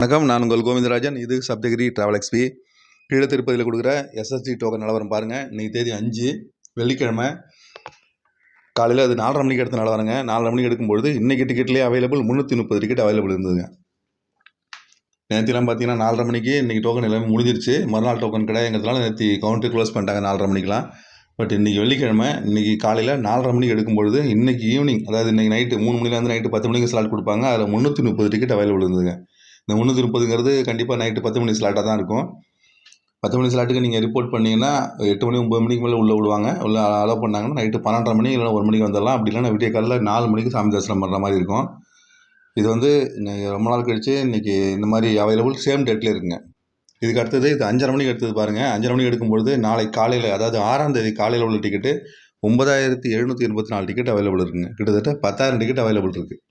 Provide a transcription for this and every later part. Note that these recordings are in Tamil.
வணக்கம், நான் உங்கள் கோவிந்தராஜன். இது சப்தகிரி டிராவல் எக்ஸ்பி. கீழே திருப்பதியில் கொடுக்குற எஸ்எஸ்டி டோக்கன் நிலவரம் பாருங்கள். இன்றைக்கி தேதி 5 வெள்ளிக்கிழமை காலையில் அது 4:30 மணிக்கு எடுத்த நிலவரங்க. 4:30 மணிக்கு எடுக்கும்பொழுது இன்றைக்கி டிக்கெட்லேயே அவைலபிள் 330 டிக்கெட் அவைலபிள் இருந்ததுங்க. நேற்றுலாம் பார்த்தீங்கன்னா 4:30 மணிக்கு இன்றைக்கி டோக்கன் எல்லாமே முடிஞ்சிருச்சு. மறுநாள் டோக்கன் கிடையாதுங்கிறதுனால நேற்று கவுண்டர் க்ளோஸ் பண்ணிட்டாங்க 4:30 மணிக்கெலாம். பட் இன்றைக்கி வெள்ளிக்கிழமை இன்றைக்கி காலையில் 4:30 மணிக்கு எடுக்கும்பொழுது இன்றைக்கி ஈவினிங், அதாவது இன்றைக்கி நைட்டு 3 மணிலேருந்து நைட்டு 10 மணிக்கு ஸ்லாட் கொடுப்பாங்க. அதில் 330 டிக்கெட் அவைலபிள் இருந்ததுங்க. இந்த 330ங்கிறது கண்டிப்பாக நைட்டு 10 மணி ஸ்லாட்டாக தான் இருக்கும். 10 மணி ஸ்லாட்டுக்கு நீங்கள் ரிப்போர்ட் பண்ணிங்கன்னா 8 மணி 9 மணிக்கு மேலே உள்ளே விடுவாங்க. உள்ளே அலோவ் பண்ணாங்கன்னா நைட்டு 12:30 மணி இல்லைனா 1 மணிக்கு வந்துடலாம். அப்படி இல்லைன்னா விடிய காலையில் 4 மணிக்கு சாமி தரிசனம் பண்ணுற மாதிரி இருக்கும். இது வந்து ரொம்ப நாள் கழித்து இன்றைக்கி இந்த மாதிரி அவைலபிள் சேம் டேட்டில் இருக்குங்க. இதுக்கு அடுத்தது இது 5:30 மணிக்கு எடுத்தது பாருங்கள். 5:30 மணிக்கு எடுக்கும்பொழுது நாளை காலையில், அதாவது 6ஆம் தேதி காலையில் உள்ள டிக்கெட்டு 9784 டிக்கெட் அவைலபிள் இருக்குங்க. கிட்டத்தட்ட 10,000 டிக்கெட் அவைலபிள் இருக்குது.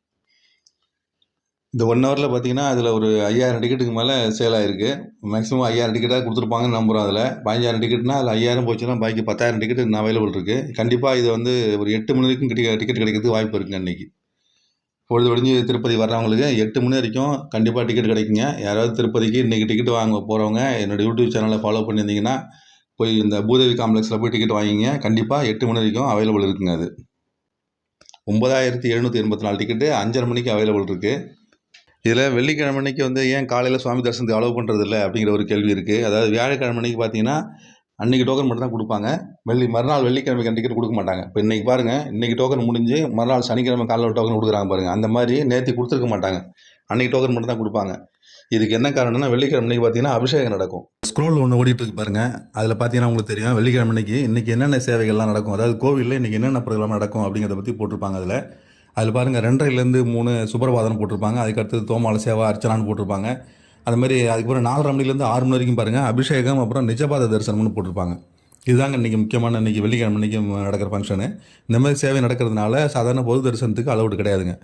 இந்த 1 ஹவரில் பார்த்தீங்கன்னா அதில் ஒரு 5000 டிக்கெட்டுக்கு மேலே சேல் ஆகிருக்கு. மேக்ஸிமம் 5000 டிக்கெட்டாக கொடுத்துருப்பாங்கன்னு நம்புகிறோம். அதில் 15,000 டிக்கெட்னா அதில் 5000 போச்சுன்னா பாக்கி 10,000 டிக்கெட் இன்னும் அவைலபிள் இருக்குது. கண்டிப்பாக இது வந்து ஒரு 8 மணி வரைக்கும் டிக்கெட் கிடைக்கிறதுக்கு வாய்ப்பு இருக்குங்க. இன்றைக்கி பொழுது ஒடிஞ்சு திருப்பதி வர்றவங்களுக்கு 8 மணி வரைக்கும் கண்டிப்பாக டிக்கெட் கிடைக்குங்க. யாராவது திருப்பதிக்கு இன்றைக்கி டிக்கெட் வாங்க போகிறவங்க என்னோடய யூடியூப் சேனலை ஃபாலோ பண்ணியிருந்தீங்கன்னா போய் இந்த பூதேவி காம்ப்ளெக்ஸில் போய் டிக்கெட் வாங்கிங்க. கண்டிப்பாக 8 மணி வரைக்கும் அவைலபிள் இருக்குங்க. அது 9784 டிக்கெட்டு 5:30 மணிக்கு அவைலபிள் இருக்குது. இதில் வெள்ளிக்கிழமை அன்னைக்கு வந்து ஏன் காலையில் சுவாமி தரிசனத்தை அலோவ் பண்ணுறது இல்லை அப்படிங்கிற ஒரு கேள்வி இருக்குது. அதாவது வியாழக்கிழமை அன்னைக்கு பார்த்தீங்கன்னா அன்றைக்கி டோக்கன் மட்டும் தான் கொடுப்பாங்க. மறுநாள் வெள்ளிக்கிழமைக்கு டிக்கெட் கொடுக்க மாட்டாங்க. இப்போ இன்றைக்கி பாருங்கள், இன்றைக்கி டோக்கன் முடிஞ்சு மறுநாள் சனிக்கிழமை காலையில் டோக்கன் கொடுக்குறாங்க பாருங்கள். அந்த மாதிரி நேற்று கொடுத்துருக்க மாட்டாங்க. அன்றைக்கி டோக்கன் மட்டும் தான் கொடுப்பாங்க. இதுக்கு என்ன காரணம்னா வெள்ளிக்கிழமை அன்றைக்கி பார்த்தீங்கன்னா அபிஷேகம் நடக்கும். ஸ்க்ரோல் ஒன்று ஓடிட்டு இருக்கு பாருங்கள். அதில் பார்த்தீங்கன்னா உங்களுக்கு தெரியும் வெள்ளிக்கிழமை இன்றைக்கி என்னென்ன சேவைகள்லாம் நடக்கும், அதாவது கோவிலில் இன்றைக்கி என்னென்ன ப்ரோக்ராம் நடக்கும் அப்படிங்கிறத பற்றி போட்டிருப்பாங்க. அதில் பாருங்கள் 2:30லேருந்து 3 சுப்பிரபாதம் போட்டிருப்பாங்க. அதுக்கடுத்தது தோமால சேவா அர்ச்சனான்னு போட்டிருப்பாங்க. அதுமாதிரி அதுக்கப்புறம் 4:30 மணிலேருந்து 6 மணி வரைக்கும் பாருங்கள் அபிஷேகம், அப்புறம் நிஜபாத தரிசனம்னு போட்டிருப்பாங்க. இதுதாங்க இன்றைக்கி முக்கியமான இன்றைக்கி வெள்ளிக்கிழமை அன்றைக்கி நடக்கிற ஃபங்க்ஷனு. இந்த மாதிரி சேவை நடக்கிறதுனால சாதாரண பொது தரிசனத்துக்கு அலோடு கிடையாதுங்க.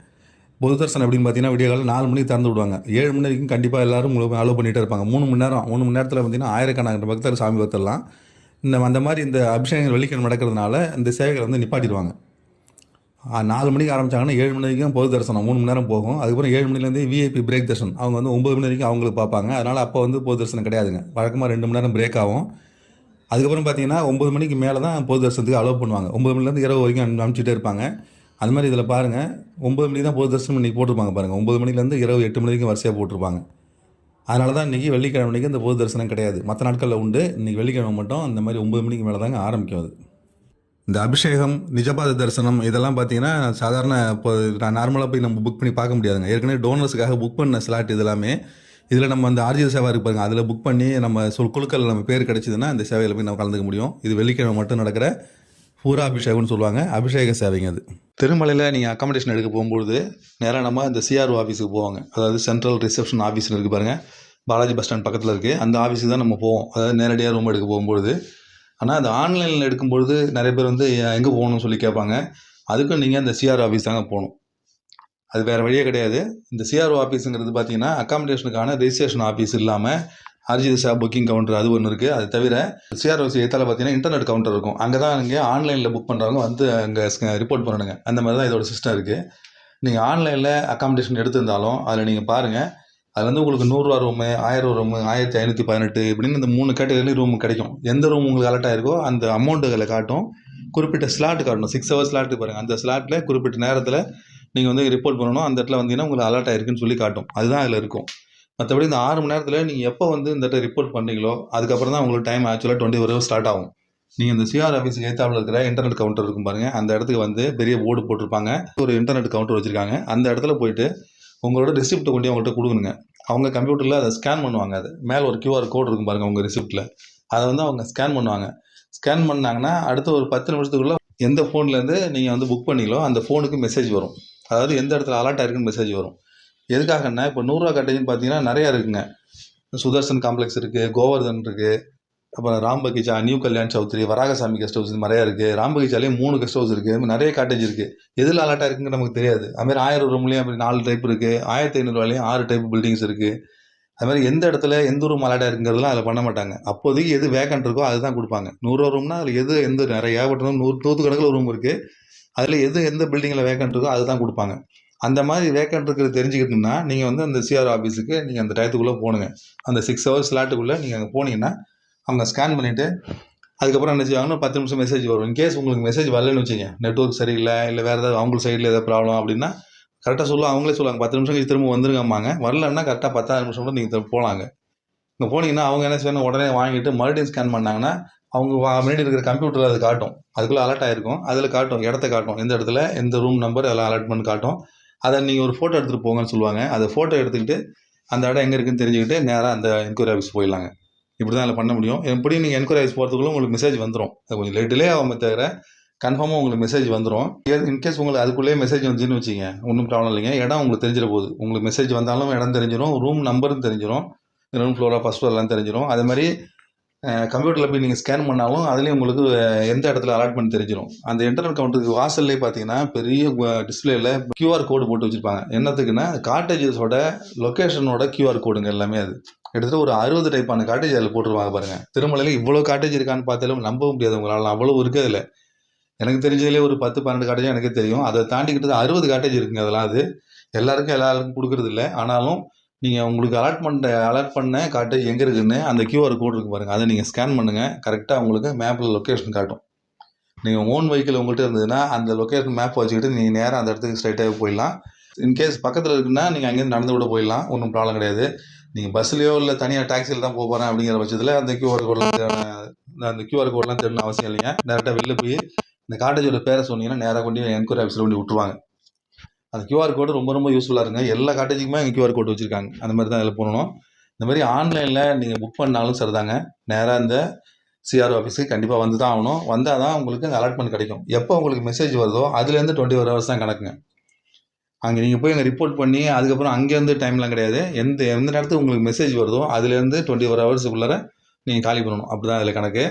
பொது தரிசனம் எப்படின்னு பார்த்தீங்கன்னா விடிய காலம் 4 மணிக்கு திறந்து விடுவாங்க. 7 மணி வரைக்கும் கண்டிப்பாக எல்லோரும் அலோவ் பண்ணிகிட்டே இருப்பாங்க. 3 மணி நேரத்தில் பார்த்தீங்கன்னா ஆயிரக்கணக்கான பக்தர் சாமி பக்தர்லாம் அந்த மாதிரி இந்த அபிஷேகம் வெள்ளிக்கிழமை நடக்கிறதுனால இந்த சேவைகளை வந்து நிப்பாட்டிடுவாங்க. 4 மணிக்கு ஆரம்பித்தாங்கன்னா 7 மணி வரைக்கும் பொது தரிசனம் 3 மணி நேரம் போகும். அதுக்கப்புறம் 7 மணிலேருந்து விஐபி பிரேக் தரிசனம் அவங்க வந்து 9 மணி வரைக்கும் அவங்களுக்கு பார்ப்பாங்க. அதனால் அப்போ வந்து பொது தரிசனம் கிடையாதுங்க. வழக்கமாக 2 மணி நேரம் பிரேக் ஆகும். அதுக்கப்புறம் பார்த்தீங்கன்னா 9 மணிக்கு மேலே தான் பொது தரிசனத்துக்கு அலோவ் பண்ணுவாங்க. 9 மணிலேருந்து இரவு வரைக்கும் அனுப்பிச்சிட்டே இருப்பாங்க. அது மாதிரி இதில் பாருங்கள் 9 மணிக்கு தான் பொது தரிசனம் இன்றைக்கி போட்டிருப்பாங்க பாருங்கள். 9 மணிலேருந்து இரவு 8 மணி வரைக்கும் வரிசையாக போட்டிருப்பாங்க. அதனால தான் இன்றைக்கி வெள்ளிக்கிழமை அன்றைக்கி இந்த பொது தரிசனம் கிடையாது. மற்ற நாட்களில் உண்டு. இன்றைக்கி வெள்ளிக்கிழமை மட்டும் இந்த மாதிரி 9 மணிக்கு மேலே தாங்க ஆரம்பிக்கும். அது இந்த அபிஷேகம், நிஜபாத தரிசனம் இதெல்லாம் பார்த்தீங்கன்னா சாதாரண இப்போ நான் நார்மலாக போய் நம்ம புக் பண்ணி பார்க்க முடியாதுங்க. ஏற்கனவே டோனர்ஸுக்காக புக் பண்ண ஸ்லாட் இது எல்லாமே. இதில் நம்ம அந்த ஆர்ஜித சேவை இருக்கு பாருங்க, அதில் புக் பண்ணி நம்ம குழுக்கள் நம்ம பேர் கிடச்சிதுன்னா இந்த சேவையில் போய் நம்ம கலந்துக்க முடியும். இது வெள்ளிக்கிழமை மட்டும் நடக்கிற பூரா அபிஷேகம்னு சொல்லுவாங்க. அபிஷேக சேவைங்க அது. திருமலையில் நீங்கள் அக்காமடேஷன் எடுக்க போகும்போது நேராக நம்ம இந்த சிஆர்ஓ ஆஃபீஸுக்கு போவாங்க. அதாவது சென்ட்ரல் ரிசப்ஷன் ஆஃபீஸ்னு இருக்குது பாருங்கள், பாலாஜி பஸ் ஸ்டாண்ட் பக்கத்தில் இருக்குது. அந்த ஆஃபீஸுக்கு தான் நம்ம போவோம். அதாவது நேரடியாக ரூம் எடுக்க போகும்போது. ஆனால் அது ஆன்லைனில் எடுக்கும்பொழுது நிறைய பேர் வந்து எங்கே போகணும்னு சொல்லி கேட்பாங்க. அதுக்கும் நீங்கள் அந்த சிஆர்ஓ ஆஃபீஸ் தாங்க போகணும். அது வேறு வழியே கிடையாது. இந்த சிஆர்ஓ ஆஃபீஸுங்கிறது பார்த்தீங்கன்னா அக்காமடேஷனுக்கான ரெஜிஸ்ட்ரேஷன் ஆஃபீஸ் இல்லாமல் ஆர்ஜித சேவா புக்கிங் கவுண்டர் அது ஒன்று இருக்குது. அது தவிர சிஆர்ஓ ஏத்தால பார்த்தீங்கன்னா இன்டர்நெட் கவுண்டர் இருக்கும். அங்கே தான் நீங்கள் ஆன்லைனில் புக் பண்ணுறவங்க வந்து அங்கே ரிப்போர்ட் பண்ணணுங்க. அந்த மாதிரி தான் இதோட சிஸ்டம் இருக்குது. நீங்கள் ஆன்லைனில் அக்காமடேஷன் எடுத்திருந்தாலும் அதில் நீங்கள் பாருங்கள், அது வந்து உங்களுக்கு 100 ரூபா ரூமு, 1000 ரூமு, 1518 இப்படின்னு இந்த 3 கேட்டகரியிலையும் ரூம் கிடைக்கும். எந்த ரூம் உங்களுக்கு அலர்ட் ஆகிருக்கோ அந்த அமௌண்ட்டுகளை காட்டும். குறிப்பிட்ட ஸ்லாட் காட்டணும். 6 ஹவர்ஸ் ஸ்லாட்டு பாருங்கள். அந்த ஸ்லாட்டில் குறிப்பிட்ட நேரத்தில் நீங்கள் வந்து ரிப்போர்ட் பண்ணணும். அந்த இடத்துல வந்தீங்கன்னா உங்களுக்கு அலர்ட் ஆகிருக்குன்னு சொல்லி காட்டும். அதுதான் அதில் இருக்கும். மற்றபடி இந்த 6 மணி நேரத்தில் நீங்கள் எப்போ வந்து இந்த இடத்துல ரிப்போர்ட் பண்ணீங்களோ அதுக்கப்புறம் தான் உங்களுக்கு டைம் ஆக்சுவலாக 24 ஹவர்ஸ் ஸ்டார்ட் ஆகும். நீங்கள் இந்த சிஆர் ஆஃபீஸுக்கு ஏற்றாவில் இருக்கிற இன்டர்நெட் கவுண்டர் இருக்கும் பாருங்கள், அந்த இடத்துக்கு வந்து பெரிய போர்டு போட்டிருப்பாங்க. ஒரு இன்டர்நெட் கவுண்டர் வச்சுருக்காங்க. அந்த இடத்துல போயிட்டு உங்களோட ரிசிப்ட்டை கொண்டு அவங்கள்ட்ட கொடுக்கணுங்க. அவங்க கம்ப்யூட்டரில் அதை ஸ்கேன் பண்ணுவாங்க. அது மேலே ஒரு கியூஆர் கோடு இருக்கும் பாருங்கள் உங்கள் ரிசிப்ட்டில், அதை வந்து அவங்க ஸ்கேன் பண்ணுவாங்க. ஸ்கேன் பண்ணாங்கன்னா அடுத்த ஒரு 10 நிமிஷத்துக்குள்ளே எந்த ஃபோன்லேருந்து நீங்கள் வந்து புக் பண்ணீங்களோ அந்த ஃபோனுக்கு மெசேஜ் வரும். அதாவது எந்த இடத்துல அலர்ட் ஆகிருக்குன்னு மெசேஜ் வரும். எதுக்காகன்னா இப்போ 100 ரூபா கட்டேஜ்னு பார்த்தீங்கன்னா நிறையா இருக்குங்க. சுதர்சன் காம்ப்ளெக்ஸ் இருக்குது, கோவர்தன் இருக்குது, அப்புறம் Rambagicha, new Kalyan Chowdary, Varahaswamy guest house நிறையா இருக்குது. ராம்பகிச்சாலேயே 3 கெஸ்ட் ஹவுஸ் இருக்குது. நிறைய காட்டேஜ் இருக்குது. எதில் அலர்ட்டாக இருக்குன்னு நமக்கு தெரியாது. அதுமாதிரி 1000 ரூம்லேயும் அப்படி 4 டைப் இருக்குது. 1500 ரூபாயிலையும் 6 டைப் பில்டிங்ஸ் இருக்குது. அதுமாதிரி எந்த இடத்துல எந்த ரூம் அலர்ட்டாக இருக்குங்கிறதுலாம் அதில் பண்ண மாட்டாங்க. அப்போதைக்கு எது வேக்கண்ட் இருக்கோ அதுதான் கொடுப்பாங்க. 100 ரூம்னா அதில் எந்த நிறைய ஏகப்பட்ட 100 கணக்கில் ரூம் இருக்குது. அதில் எந்த பில்டிங்கில் வேக்கண்ட் இருக்கோ அதுதான் கொடுப்பாங்க. அந்த மாதிரி வேக்கன்ட் இருக்கிறது தெரிஞ்சுக்கிட்டோம்னா நீங்கள் வந்து அந்த சிஆர் ஆஃபீஸுக்கு நீங்கள் அந்த டயத்துக்குள்ளே போகணுங்க. அந்த 6 ஹவர்ஸ் ஸ்லாட்டுக்குள்ளே நீங்கள் அங்கே போனீங்கன்னா அவங்க ஸ்கேன் பண்ணிவிட்டு அதுக்கப்புறம் என்ன செய்வாங்கன்னா 10 நிமிஷம் மெசேஜ் வரும். இன்கேஸ் உங்களுக்கு மெசேஜ் வரலன்னு வச்சுங்க, நெட்வொர்க் சரியில்லை இல்லை வேறு ஏதாவது அவங்க சைடில் ஏதாவது ப்ராப்ளம் அப்படின்னா கரெக்டாக சொல்லுவாங்க. அவங்களே சொல்லுவாங்க 10 நிமிஷம் கழிச்சு திரும்ப வந்துருங்கம்பாங்க. வரலன்னா கரெக்டாக 10 நிமிஷம் கூட நீங்கள் போகலாங்க. இங்கே போனீங்கன்னா அவங்க என்ன செய்யணும், உடனே வாங்கிட்டு மறுபடியும் ஸ்கேன் பண்ணாங்கன்னா அவங்க முன்னாடி இருக்கிற கம்ப்யூட்டரில் அது காட்டும். அதுக்குள்ளே அலர்ட் ஆகிருக்கும். அதில் காட்டும், இடத்த காட்டும், எந்த இடத்துல எந்த ரூம் நம்பர் அதெல்லாம் அலர்ட் பண்ணி காட்டும். அதை நீங்கள் ஒரு ஃபோட்டோ எடுத்துகிட்டு போங்கன்னு சொல்லுவாங்க. அதை ஃபோட்டோ எடுத்துக்கிட்டு அந்த இடம் எங்கே இருக்குதுன்னு தெரிஞ்சுக்கிட்டு நேராக அந்த என்கொயரி ஆஃபீஸ் போயிடலாங்க. இப்படி தான் அதில் பண்ண முடியும். எப்படி நீங்கள் என்கொயரி ஆஃபீஸ் போகிறதுக்குள்ள உங்களுக்கு மெசேஜ் வந்துடும். அது கொஞ்சம் டிலே ஆகாம தவிர கன்ஃபார்மாக உங்களுக்கு மெசேஜ் வந்துடும். இன்கேஸ் உங்களுக்கு அதுக்குள்ளேயே மெசேஜ் வந்துச்சுன்னு வச்சுங்க, ஒன்றும் ப்ராப்ளம் இல்லைங்க. இடம் உங்களுக்கு தெரிஞ்சிட போகுது. உங்களுக்கு மெசேஜ் வந்தாலும் இடம் தெரிஞ்சிடும், ரூம் நம்பரும் தெரிஞ்சிடும், கிரவுண்ட் ஃப்ளோரா ஃபஸ்ட் ஃப்ளோர்லாம் தெரிஞ்சிடும். அதே மாதிரி கம்ப்யூட்டரில் போய் நீங்கள் ஸ்கேன் பண்ணாலும் அதுலேயும் உங்களுக்கு எந்த இடத்துல அலாட்மெண்ட் தெரிஞ்சிடும். அந்த இன்டர்நெட் கவுண்டருக்கு வாசல்லே பார்த்தீங்கன்னா பெரிய டிஸ்பிளேயில் கியூஆர் கோடு போட்டு வச்சுருப்பாங்க. என்னத்துக்குன்னா காட்டேஜஸோட லொக்கேஷனோட கியூஆர் கோடுங்க எல்லாமே. அது கிட்டத்தட்ட ஒரு 60 டைப்பான காட்டேஜ் அதில் போட்டுருவாங்க பாருங்கள். திருமலையில் இவ்வளோ காட்டேஜ் இருக்கான்னு பார்த்தாலும் நம்பவும் முடியாது உங்களால். அவ்வளோ இருக்குது அதில். எனக்கு தெரிஞ்சதுலேயே ஒரு 10-12 காட்டேஜ் எனக்கே தெரியும். அதை தாண்டி கிட்டத்தட்ட 60 காட்டேஜ் இருக்குங்க அதெல்லாம். அது எல்லாருக்கும் கொடுக்குறது இல்லை. ஆனாலும் நீங்கள் உங்களுக்கு அலர்ட் பண்ண காட்டேஜ் எங்கே இருக்குதுன்னு அந்த கியூஆர் கோடு இருக்குது பாருங்கள், அதை நீங்கள் ஸ்கேன் பண்ணுங்கள். கரெக்டாக உங்களுக்கு மேப்பில் லொக்கேஷன் காட்டும். நீங்கள் ஓன் வெஹிக்கிள் உங்கள்கிட்ட இருந்ததுன்னா அந்த லொக்கேஷன் மேப் வச்சுக்கிட்டு நீங்கள் நேராக அந்த இடத்துக்கு ஸ்ட்ரைட்டாகவே போயிடலாம். இன்கேஸ் பக்கத்தில் இருக்குன்னா நீங்கள் அங்கேருந்து நடந்து கூட போயிடலாம், ஒன்றும் ப்ராப்ளம் கிடையாது. நீங்கள் பஸ்லையோ இல்லை தனியாக டாக்ஸியில் தான் போக போகிறேன் அப்படிங்கிற பட்சத்தில் அந்த கியூஆர் கோடெலாம் தேடணும் அவசியம் இல்லைங்க. டேரெக்டாக வெளில போய் இந்த காட்டேஜோட பேரை சொன்னீங்கன்னா நேராக கொண்டு என்கொயரி ஆஃபீஸில் கொண்டு விட்டுருவாங்க. அந்த கியூஆர் கோடு ரொம்ப ரொம்ப யூஸ்ஃபுல்லாக இருக்குங்க. எல்லா காட்டேஜுக்குமே இங்கே கியூஆர் கோடு வச்சுருக்காங்க. அந்த மாதிரி தான் அதில் போகணும். இந்த மாதிரி ஆன்லைனில் நீங்கள் புக் பண்ணாலும் சரிதாங்க, நேராக இந்த சிஆர்ஓ ஆஃபீஸுக்கு கண்டிப்பாக வந்து தான் ஆகணும். வந்தால் தான் உங்களுக்கு அந்த அலாட்மெண்ட் கிடைக்கும். எப்போ உங்களுக்கு மெசேஜ் வருதோ அதுலேருந்து 24 ஹவர்ஸ் தான் கணக்குங்க. அங்கே நீங்கள் போய் அங்கே ரிப்போர்ட் பண்ணி அதுக்கப்புறம் அங்கேருந்து டைம்லாம் கிடையாது. எந்த நேரத்துக்கு உங்களுக்கு மெசேஜ் வருதோ அதுலேருந்து 24 ஹவர்ஸுக்குள்ளார நீங்கள் காலி பண்ணணும். அப்படி தான் அதில் கணக்கு.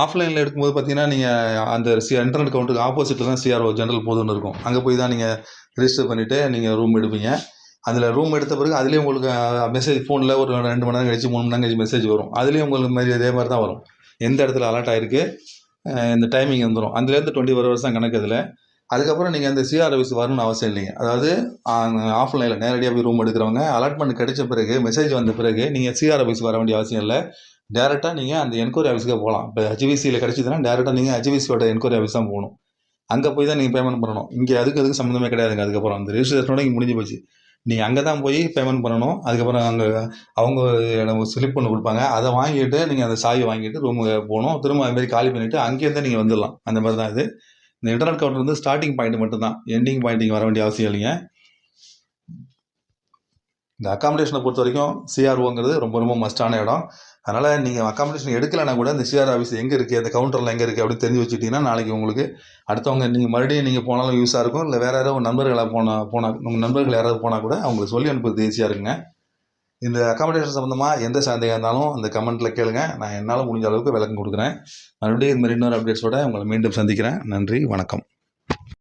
ஆஃப்லைனில் எடுக்கும்போது பார்த்தீங்கன்னா நீங்கள் அந்த இன்டர்நெட் கவுண்டருக்கு ஆப்போசிட்டில் தான் சிஆர்ஓ ஜென்ரல் போதுன்னு இருக்கும். அங்கே போய் தான் நீங்கள் ரிஜிஸ்டர் பண்ணிவிட்டு நீங்கள் ரூம் எடுப்பீங்க. அதில் ரூம் எடுத்த பிறகு அதுலேயே உங்களுக்கு மெசேஜ் ஃபோனில் ஒரு 2 மணி நேரம் கழிச்சு 3 மணி நேரம் கழிச்சு மெசேஜ் வரும். அதுலேயும் உங்களுக்கு மாதிரி இதே மாதிரி தான் வரும். எந்த இடத்துல அலர்ட் ஆகிருக்கு, இந்த டைமிங் வந்துடும். அதுலேருந்து 24 ஹவர்ஸ் தான் கணக்கு அதில். அதுக்கப்புறம் நீங்கள் அந்த சிஆர் ஆஃபீஸ் வரணும்னு அவசியம் இல்லைங்க. அதாவது ஆஃப்லைனில் நேரடியாக போய் ரூம் எடுக்கிறவங்க அலாட்மெண்ட் கிடைச்ச பிறகு மெசேஜ் வந்த பிறகு நீங்கள் சிஆர் ஆஃபீஸ் வர வேண்டிய அவசியம் இல்லை. டேரெக்டாக நீங்கள் அந்த என்கொயரி ஆஃபீஸுக்கு போகலாம். இப்போ ஹெச்விசியில் கிடச்சிதுன்னா டேரெக்டாக நீங்கள் ஹெச்விசியோட என்கொயரி ஆஃபீஸ் தான் போகணும். அங்கே போய் தான் நீங்கள் பேமெண்ட் பண்ணணும். இங்கே அதுக்கு சம்மந்தமே கிடையாதுங்க. அதுக்கப்புறம் அந்த ரெஜிஸ்ட்ரேஷனோட இங்கே முடிஞ்சு போச்சு. நீங்கள் அங்கே தான் போய் பேமெண்ட் பண்ணணும். அதுக்கப்புறம் அங்கே அவங்க ஸ்லிப் ஒன்று கொடுப்பாங்க. அதை வாங்கிட்டு நீங்கள் அந்த சாவி வாங்கிட்டு ரூமுக்கு போகணும். திரும்ப அதுமாரி காலி பண்ணிவிட்டு அங்கேருந்து நீங்கள் வந்துடலாம். அந்த மாதிரி தான் இது. இந்த இன்டர்நெட் கவுண்டர் வந்து ஸ்டார்டிங் பாயிண்ட் மட்டும் தான், எண்டிங் பாயிண்ட் இங்கே வர வேண்டிய அவசியம் இல்லைங்க. இந்த அக்காமடேஷனை பொறுத்த வரைக்கும் சிஆர்ஓங்கிறது ரொம்ப ரொம்ப மஸ்டான இடம். அதனால் நீங்கள் அக்காமடேஷன் எடுக்கலைன்னா கூட இந்த சிஆர் ஆஃபீஸ் எங்கே இருக்குது, அந்த கவுண்டரில் எங்கே இருக்குது அப்படின்னு தெரிஞ்சு வச்சுட்டிங்கன்னா நாளைக்கு உங்களுக்கு அடுத்தவங்க நீங்கள் மறுபடியும் நீங்கள் போனாலும் யூஸாக இருக்கும். இல்லை வேறு யாராவது நண்பர்களாக போனால் உங்கள் நண்பர்கள் யாராவது போனால் கூட அவங்களுக்கு சொல்லி அனுப்புறது ஈஸியாக இருக்குங்க. இந்த அக்காமடேஷன் சம்மந்தமாக எந்த சந்தேகம் இருந்தாலும் அந்த கமெண்ட்டில் கேளுங்க. நான் என்னால் முடிஞ்ச அளவுக்கு விளக்கம் கொடுக்குறேன். மறுபடியும் இது மாதிரி இன்னொரு அப்டேட்ஸோடு உங்களை மீண்டும் சந்திக்கிறேன். நன்றி, வணக்கம்.